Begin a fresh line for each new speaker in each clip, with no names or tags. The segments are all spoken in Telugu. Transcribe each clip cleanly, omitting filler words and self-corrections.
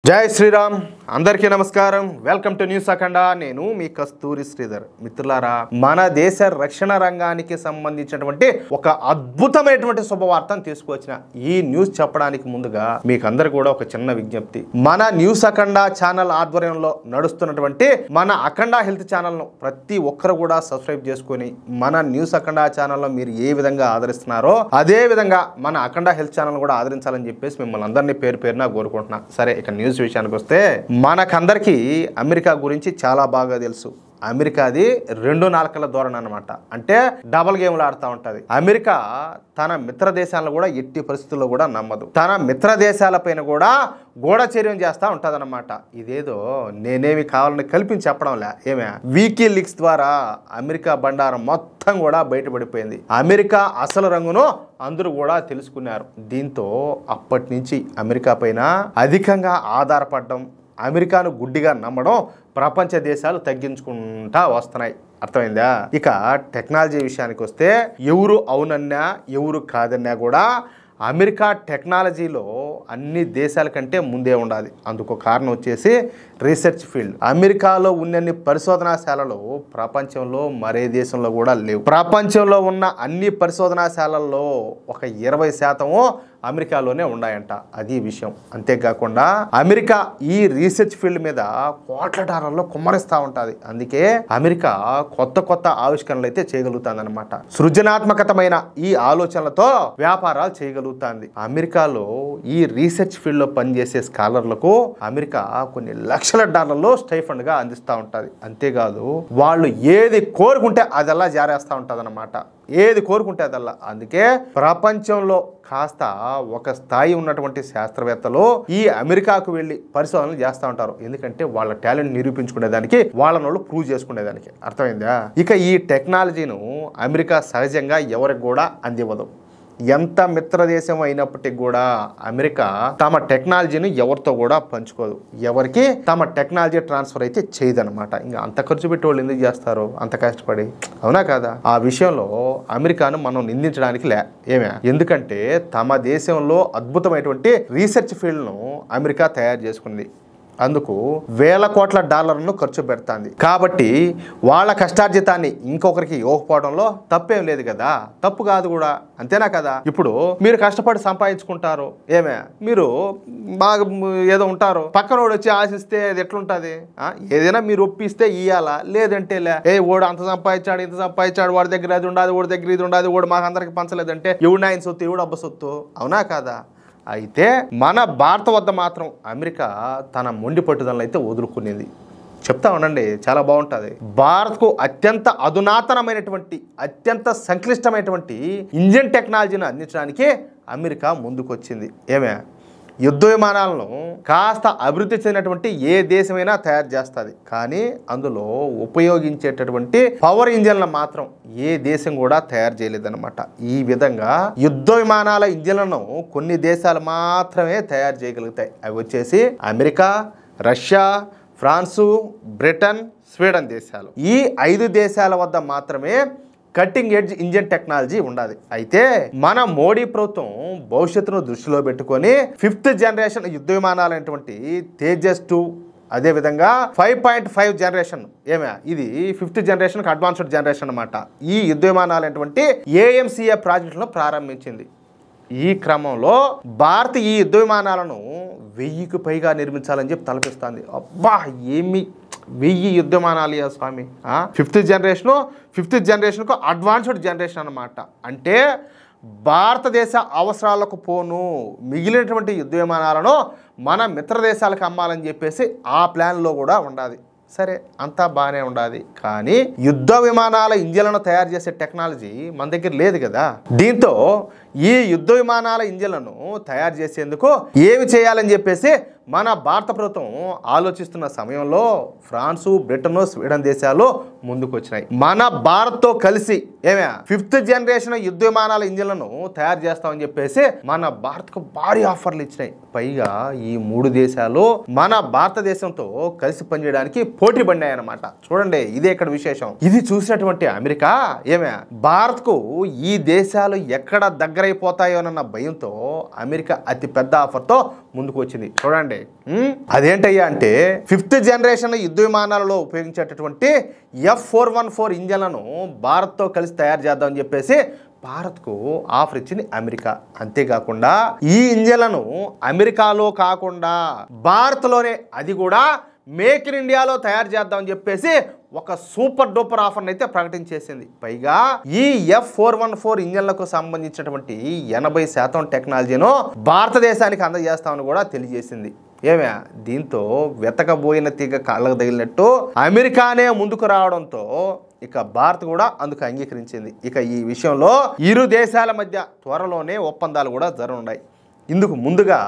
జై శ్రీరామ్ అందరికీ నమస్కారం వెల్కమ్ టు న్యూస్ అఖండ నేను మీ కస్తూరి శ్రీధర్ మిత్రులారా మన దేశ రక్షణ రంగానికి సంబంధించినటువంటి ఒక అద్భుతమైనటువంటి శుభవార్తను తీసుకొచ్చిన ఈ న్యూస్ చెప్పడానికి ముందుగా మీకు అందరు కూడా ఒక చిన్న విజ్ఞప్తి మన న్యూస్ అఖండ ఛానల్ ఆధ్వర్యంలో నడుస్తున్నటువంటి మన అఖండ హెల్త్ ఛానల్ ను ప్రతి ఒక్కరు కూడా సబ్స్క్రైబ్ చేసుకొని మన న్యూస్ అఖండ ఛానల్లో మీరు ఏ విధంగా ఆదరిస్తున్నారో అదే విధంగా మన అఖండ హెల్త్ ఛానల్ కూడా ఆదరించాలని చెప్పేసి మిమ్మల్ని అందరినీ పేరు పేరున కోరుకుంటున్నా సరే ఇక న్యూస్ విషయానికి వస్తే మనకందరికీ అమెరికా గురించి చాలా బాగా తెలుసు అమెరికాది రెండు నాలుకల ధోరణి అనమాట అంటే డబల్ గేమ్లు ఆడుతూ ఉంటుంది అమెరికా తన మిత్ర దేశాలను కూడా ఎట్టి పరిస్థితుల్లో కూడా నమ్మదు తన మిత్ర దేశాలపైన కూడా గూఢచర్యం చేస్తూ ఉంటుంది అనమాట ఇదేదో నేనేమి కావాలని కల్పించి చెప్పడంలే ఏమే వికీలీక్స్ ద్వారా అమెరికా బండారం మొత్తం కూడా బయటపడిపోయింది అమెరికా అసలు రంగును అందరూ కూడా తెలుసుకున్నారు దీంతో అప్పటి నుంచి అమెరికా పైన అధికంగా ఆధారపడడం అమెరికాను గుడ్డిగా నమ్మడం ప్రపంచ దేశాలు తగ్గించుకుంటా వస్తున్నాయి అర్థమైందా ఇక టెక్నాలజీ విషయానికి వస్తే ఎవరు అవునన్నా ఎవరు కాదన్నా కూడా అమెరికా టెక్నాలజీలో అన్ని దేశాల కంటే ముందే ఉండాలి అందుకు కారణం వచ్చేసి రీసెర్చ్ ఫీల్డ్ అమెరికాలో ఉన్నన్ని పరిశోధనాశాలలు ప్రపంచంలో మరే దేశంలో కూడా లేవు ప్రపంచంలో ఉన్న అన్ని పరిశోధనాశాలల్లో ఒక 20% అమెరికాలోనే ఉన్నాయంట అది విషయం అంతేకాకుండా అమెరికా ఈ రీసెర్చ్ ఫీల్డ్ మీద కోట్ల డాలర్లు కుమ్మరిస్తూ ఉంటుంది అందుకే అమెరికా కొత్త కొత్త ఆవిష్కరణలు అయితే చేయగలుగుతుంది అనమాట సృజనాత్మకతమైన ఈ ఆలోచనలతో వ్యాపారాలు చేయగలుగుతుంది అమెరికాలో ఈ రీసెర్చ్ ఫీల్డ్ లో పనిచేసే స్కాలర్లకు అమెరికా కొన్ని లక్షల డాలర్లు స్టైఫండ్ గా అందిస్తూ ఉంటుంది అంతేకాదు వాళ్ళు ఏది కోరుకుంటే అదల్లా జారేస్తూ ఉంటుంది అనమాట ఏది కోరుకుంటే అదల్లా అందుకే ప్రపంచంలో కాస్త ఒక స్థాయి ఉన్నటువంటి శాస్త్రవేత్తలు ఈ అమెరికాకు వెళ్ళి పరిశోధనలు చేస్తూ ఉంటారు ఎందుకంటే వాళ్ళ టాలెంట్ నిరూపించుకునేదానికి వాళ్ళని ప్రూవ్ చేసుకునేదానికి అర్థమైందా ఇక ఈ టెక్నాలజీను అమెరికా సహజంగా ఎవరికి కూడా అందివ్వదు ఎంత మిత్రదేశం అయినప్పటికీ కూడా అమెరికా తమ టెక్నాలజీని ఎవరితో కూడా పంచుకోదు ఎవరికి తమ టెక్నాలజీ ట్రాన్స్ఫర్ అయితే చేయదనమాట ఇంకా అంత ఖర్చు పెట్టి వాళ్ళు ఎందుకు చేస్తారు అంత కష్టపడి అవునా కదా ఆ విషయంలో అమెరికాను మనం నిందించడానికి ఏమే ఎందుకంటే తమ దేశంలో అద్భుతమైనటువంటి రీసెర్చ్ ఫీల్డ్ను అమెరికా తయారు చేసుకుంది అందుకు వేల కోట్ల డాలర్లను ఖర్చు పెడుతుంది కాబట్టి వాళ్ళ కష్టార్జితాన్ని ఇంకొకరికి ఇవ్వకపోవడంలో తప్పేం లేదు కదా తప్పు కాదు కూడా అంతేనా కదా ఇప్పుడు మీరు కష్టపడి సంపాదించుకుంటారు ఏమే మీరు బాగా ఏదో ఉంటారు పక్కనోడు వచ్చి ఆశిస్తే అది ఎట్లుంటుంది ఏదైనా మీరు ఒప్పిస్తే ఇయ్యాలా లేదంటే ఓడు అంత సంపాదించాడు ఇంత సంపాదించాడు వాడి దగ్గర అది ఉండాలి వాడి దగ్గర ఇది ఉండాలి వాడు మాకు అందరికి పంచలేదంటే ఎవడు ఆయన సొత్తు ఎవడు అబ్బ సొత్తు అవునా కాదా అయితే మన భారత వద్ద మాత్రం అమెరికా తన మొండి పట్టుదలను అయితే వదులుకునేది చెప్తా ఉండండి చాలా బాగుంటుంది భారత్కు అత్యంత అధునాతనమైనటువంటి అత్యంత సంక్లిష్టమైనటువంటి ఇంజిన్ టెక్నాలజీని అందించడానికి అమెరికా ముందుకొచ్చింది ఏమే యుద్ధ విమానాలను కాస్త అభివృద్ధి చెందినటువంటి ఏ దేశమైనా తయారు చేస్తుంది కానీ అందులో ఉపయోగించేటటువంటి పవర్ ఇంజన్లను మాత్రం ఏ దేశం కూడా తయారు చేయలేదన్నమాట ఈ విధంగా యుద్ధ విమానాల ఇంజన్లను కొన్ని దేశాలు మాత్రమే తయారు చేయగలుగుతాయి అవి వచ్చేసి America Russia France Britain Sweden దేశాలు ఈ 5 దేశాల వద్ద మాత్రమే కట్టింగ్ ఎడ్జ్ ఇంజిన్ టెక్నాలజీ ఉండాలి అయితే మన మోడీ ప్రభుత్వం భవిష్యత్తును దృష్టిలో పెట్టుకొని 5th జనరేషన్ యుద్ధ విమానాలైనటువంటి తేజస్ 2 అదేవిధంగా 5.5 జనరేషన్ ఏమే ఇది 5th జనరేషన్ అడ్వాన్స్డ్ జనరేషన్ అనమాట ఈ యుద్ధ విమానాలైనటువంటి AMCA ప్రాజెక్టులను ప్రారంభించింది ఈ క్రమంలో భారత్ ఈ యుద్ధ విమానాలను 1000కి పైగా నిర్మించాలని చెప్పి తలపిస్తుంది అబ్బా ఏమి 1000 యుద్ధ విమానాలు స్వామి 5th జనరేషన్కు అడ్వాన్స్డ్ జనరేషన్ అనమాట అంటే భారతదేశ అవసరాలకు పోను మిగిలినటువంటి యుద్ధ విమానాలను మన మిత్ర దేశాలకు అమ్మాలని చెప్పేసి ఆ ప్లాన్లో కూడా ఉండాలి సరే అంతా బాగానే ఉండాలి కానీ యుద్ధ విమానాల ఇంజన్లను తయారు చేసే టెక్నాలజీ మన దగ్గర లేదు కదా దీంతో ఈ యుద్ధ విమానాల ఇంజన్లను తయారు చేసేందుకు ఏమి చేయాలని చెప్పేసి మన భారత ప్రభుత్వం ఆలోచిస్తున్న సమయంలో ఫ్రాన్సు బ్రిటన్ స్వీడన్ దేశాలు ముందుకు వచ్చినాయి మన భారత్తో కలిసి ఏమే 5th జనరేషన్ యుద్ధ విమానాల ఇంజన్లను తయారు చేస్తామని చెప్పేసి మన భారత్కు భారీ ఆఫర్లు ఇచ్చినాయి పైగా ఈ 3 దేశాలు మన భారతదేశంతో కలిసి పనిచేయడానికి పోటీ పడినాయి అన్నమాట చూడండి ఇదే ఇక్కడ విశేషం ఇది చూసినటువంటి అమెరికా ఏమే భారత్కు ఈ దేశాలు ఎక్కడ దగ్గరైపోతాయోనన్న భయంతో అమెరికా అతి పెద్ద ఆఫర్తో ముందుకు వచ్చింది చూడండి ఉన్నాయి. అదేంటయ్యా అంటే 5th జనరేషన్ యుద్ధ విమానాలలో ఉపయోగించేటటువంటి F414 ఇంజన్లను భారత్తో కలిసి తయారు చేద్దామని చెప్పేసి భారత్కు ఆఫర్ ఇచ్చింది అమెరికా. అంతేకాకుండా ఈ ఇంజన్లను అమెరికాలో కాకుండా భారత్లోనే, అది కూడా మేక్ ఇన్ ఇండియాలో తయారు చేద్దామని చెప్పేసి ఒక సూపర్ డూపర్ ఆఫర్ని అయితే ప్రకటించేసింది. పైగా ఈ F414 ఇంజన్లకు సంబంధించినటువంటి 80% టెక్నాలజీను భారతదేశానికి అందజేస్తామని కూడా తెలియజేసింది. ఏమే దీంతో వెతకబోయిన తీగ కాళ్ళకు తగిలినట్టు అమెరికానే ముందుకు రావడంతో ఇక భారత్ కూడా అందుకు అంగీకరించింది. ఇక ఈ విషయంలో ఇరు దేశాల మధ్య త్వరలోనే ఒప్పందాలు కూడా జరగనున్నాయి. ఇందుకు ముందుగా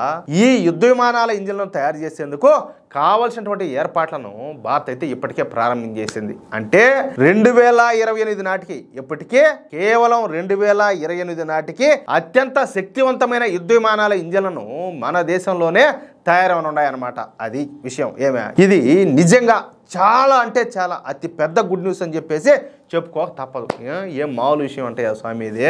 ఈ యుద్ధ విమానాల ఇంజిన్లను తయారు చేసేందుకు కావలసినటువంటి ఏర్పాట్లను భారత్ అయితే ఇప్పటికే ప్రారంభించేసింది. అంటే 2028 నాటికి, ఇప్పటికే కేవలం 2028 నాటికి అత్యంత శక్తివంతమైన యుద్ధ విమానాల ఇంజిన్లను మన దేశంలోనే తయారవనున్నాయన్నమాట. అది విషయం. ఏమే ఇది నిజంగా చాలా అంటే చాలా అతి పెద్ద గుడ్ న్యూస్ అని చెప్పేసి చెప్పుకోక తప్పదు. ఏం మామూలు విషయం అంటే స్వామి ఇది.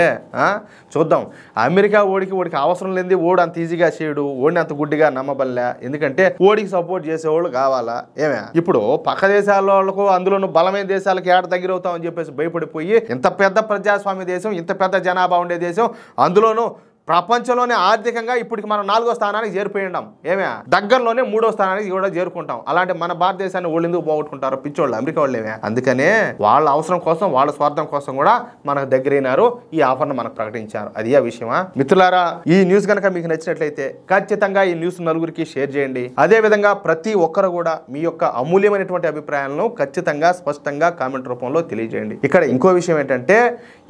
చూద్దాం, అమెరికా ఓడికి అవసరం లేనిది ఓడి అంత ఈజీగా చేయడు, ఓడిని అంత గుడ్డిగా నమ్మబల్లే. ఎందుకంటే ఓడికి సపోర్ట్ చేసేవాళ్ళు కావాలా. ఏమే ఇప్పుడు పక్క దేశాల వాళ్ళకు, అందులోనూ బలమైన దేశాలకు ఏడ దగ్గర అవుతామని చెప్పేసి భయపడిపోయి, ఇంత పెద్ద ప్రజాస్వామ్య దేశం, ఇంత పెద్ద జనాభా ఉండే దేశం, అందులోనూ ప్రపంచంలోనే ఆర్థికంగా ఇప్పటికి మనం 4వ స్థానానికి చేరిపోయి ఉన్నాం. ఏమే దగ్గరలోనే 3వ స్థానానికి కూడా చేరుకుంటాం. అలాంటి మన భారతదేశాన్ని వాళ్ళు ఎందుకు పోగొట్టుకుంటారు? పిచ్చోళ్ళు అమెరికా వాళ్ళేమే. అందుకనే వాళ్ళ అవసరం కోసం, వాళ్ళ స్వార్థం కోసం కూడా మనకు దగ్గరైనారు, ఈ ఆఫర్ను మనకు ప్రకటించారు. అది ఆ విషయమా మిత్రులారా? ఈ న్యూస్ కనుక మీకు నచ్చినట్లయితే ఖచ్చితంగా ఈ న్యూస్ నలుగురికి షేర్ చేయండి. అదేవిధంగా ప్రతి ఒక్కరు కూడా మీ యొక్క అమూల్యమైనటువంటి అభిప్రాయాలను ఖచ్చితంగా స్పష్టంగా కామెంట్ రూపంలో తెలియజేయండి. ఇక్కడ ఇంకో విషయం ఏంటంటే,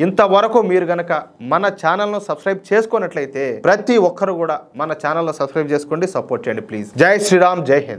ఇంతవరకు మీరు గనక మన ఛానల్ను సబ్స్క్రైబ్ చేసుకున్నట్లయితే ప్రతి ఒక్కరు కూడా మన ఛానల్ను సబ్స్క్రైబ్ చేసుకోండి, సపోర్ట్ చేయండి ప్లీజ్. జై శ్రీరామ్, జై హింద్.